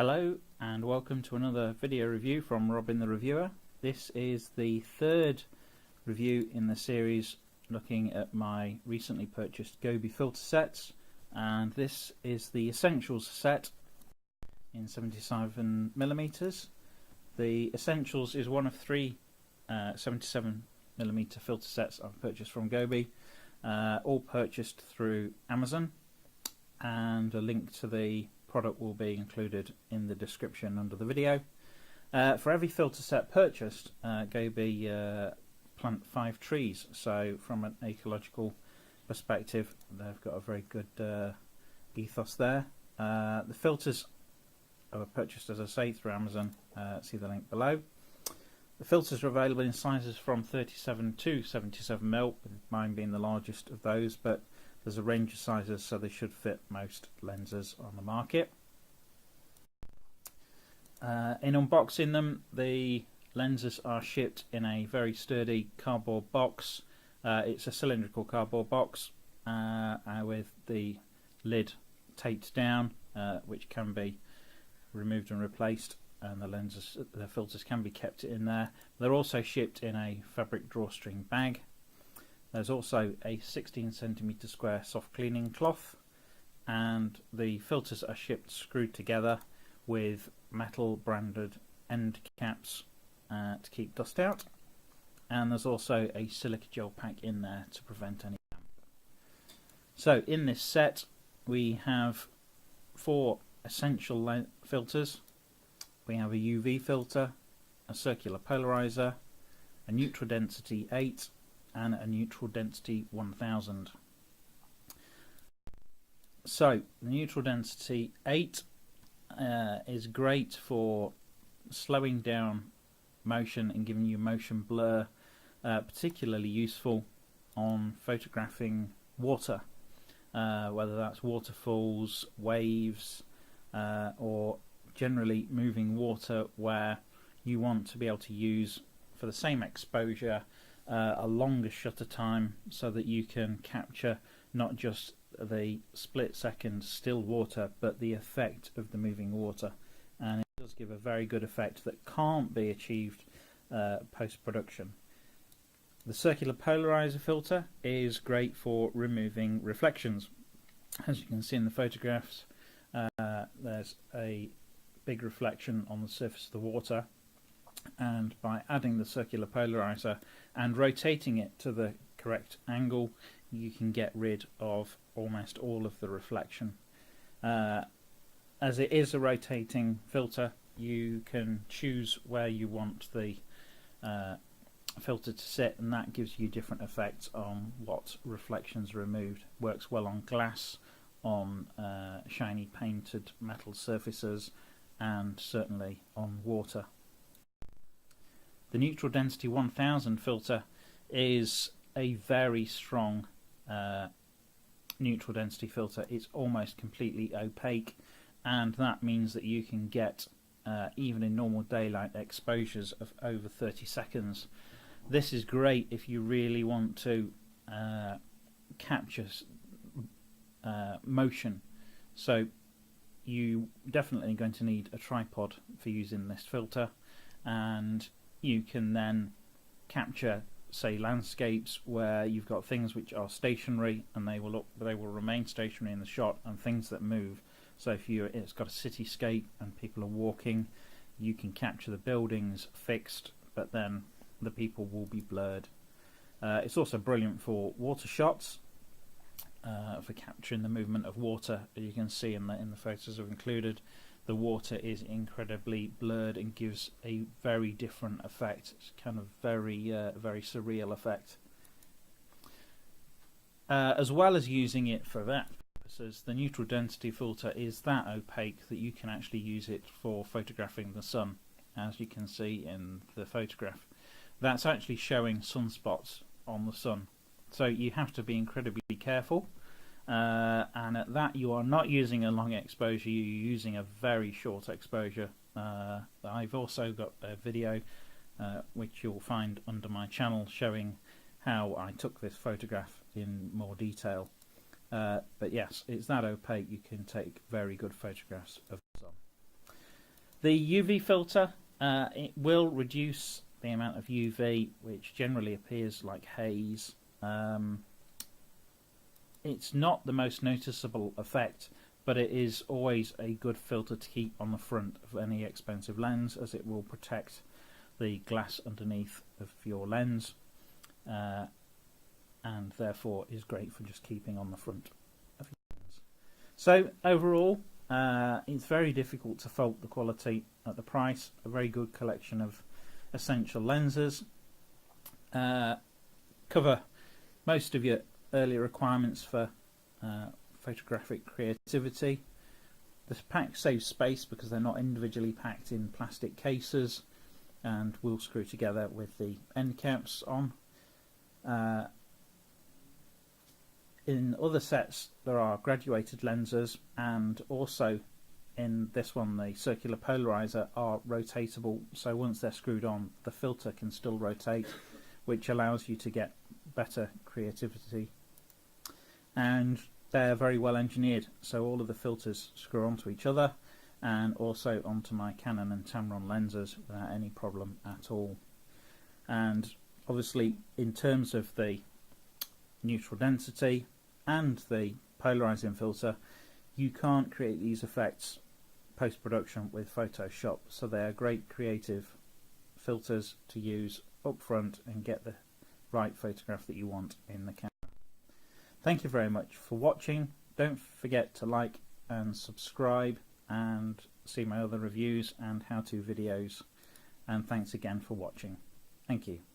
Hello and welcome to another video review from Robin the Reviewer. This is the third review in the series looking at my recently purchased GOBE filter sets, and this is the Essentials set in 77mm. The Essentials is one of three 77mm filter sets I've purchased from GOBE, all purchased through Amazon, and a link to the product will be included in the description under the video. For every filter set purchased, GOBE plant 5 trees, so from an ecological perspective they've got a very good ethos there. The filters are purchased, as I say, through Amazon. See the link below. The filters are available in sizes from 37 to 77mm, with mine being the largest of those, but there's a range of sizes, so they should fit most lenses on the market. In unboxing them, the lenses are shipped in a very sturdy cardboard box. It's a cylindrical cardboard box with the lid taped down, which can be removed and replaced, and the filters can be kept in there. They're also shipped in a fabric drawstring bag. There's also a 16cm square soft cleaning cloth, and the filters are shipped screwed together with metal branded end caps to keep dust out, and there's also a silica gel pack in there to prevent any damp. So in this set we have 4 essential filters. We have a UV filter, a circular polarizer, a neutral density 8 and a neutral density 1000. So the neutral density 8 is great for slowing down motion and giving you motion blur, particularly useful on photographing water, whether that's waterfalls, waves, or generally moving water where you want to be able to use, for the same exposure, a longer shutter time, so that you can capture not just the split second still water but the effect of the moving water, and it does give a very good effect that can't be achieved post-production. The circular polarizer filter is great for removing reflections. As you can see in the photographs, there's a big reflection on the surface of the water, and by adding the circular polarizer and rotating it to the correct angle, you can get rid of almost all of the reflection. As it is a rotating filter, you can choose where you want the filter to sit, and that gives you different effects on what reflections are removed. Works well on glass, on shiny painted metal surfaces, and certainly on water. The neutral density 1000 filter is a very strong neutral density filter. It's almost completely opaque, and that means that you can get even in normal daylight exposures of over 30 seconds. This is great if you really want to capture motion. So you definitely going to need a tripod for using this filter, and you can then capture, say, landscapes where you've got things which are stationary and they will remain stationary in the shot, and things that move. So if it's got a cityscape and people are walking, you can capture the buildings fixed, but then the people will be blurred. It's also brilliant for water shots, for capturing the movement of water. As you can see in the photos I've included, the water is incredibly blurred and gives a very different effect. It's kind of very surreal effect. As well as using it for that purposes, the neutral density filter is that opaque that you can actually use it for photographing the sun. As you can see in the photograph, that's actually showing sunspots on the sun, so you have to be incredibly careful. And at that, you are not using a long exposure, you're using a very short exposure. I've also got a video which you'll find under my channel showing how I took this photograph in more detail. But yes, it's that opaque, you can take very good photographs of the sun. The UV filter, it will reduce the amount of UV, which generally appears like haze. It's not the most noticeable effect, but it is always a good filter to keep on the front of any expensive lens, as it will protect the glass underneath of your lens, and therefore is great for just keeping on the front of your lens. So overall, it's very difficult to fault the quality at the price. A very good collection of essential lenses, cover most of your earlier requirements for photographic creativity. The pack saves space because they're not individually packed in plastic cases and will screw together with the end caps on. In other sets there are graduated lenses, and also in this one the circular polarizer are rotatable, so once they're screwed on the filter can still rotate, which allows you to get better creativity. And they're very well engineered, so all of the filters screw onto each other and also onto my Canon and Tamron lenses without any problem at all. And obviously in terms of the neutral density and the polarizing filter, you can't create these effects post-production with Photoshop, so they are great creative filters to use up front and get the right photograph that you want in the camera. Thank you very much for watching. Don't forget to like and subscribe and see my other reviews and how-to videos, and thanks again for watching. Thank you.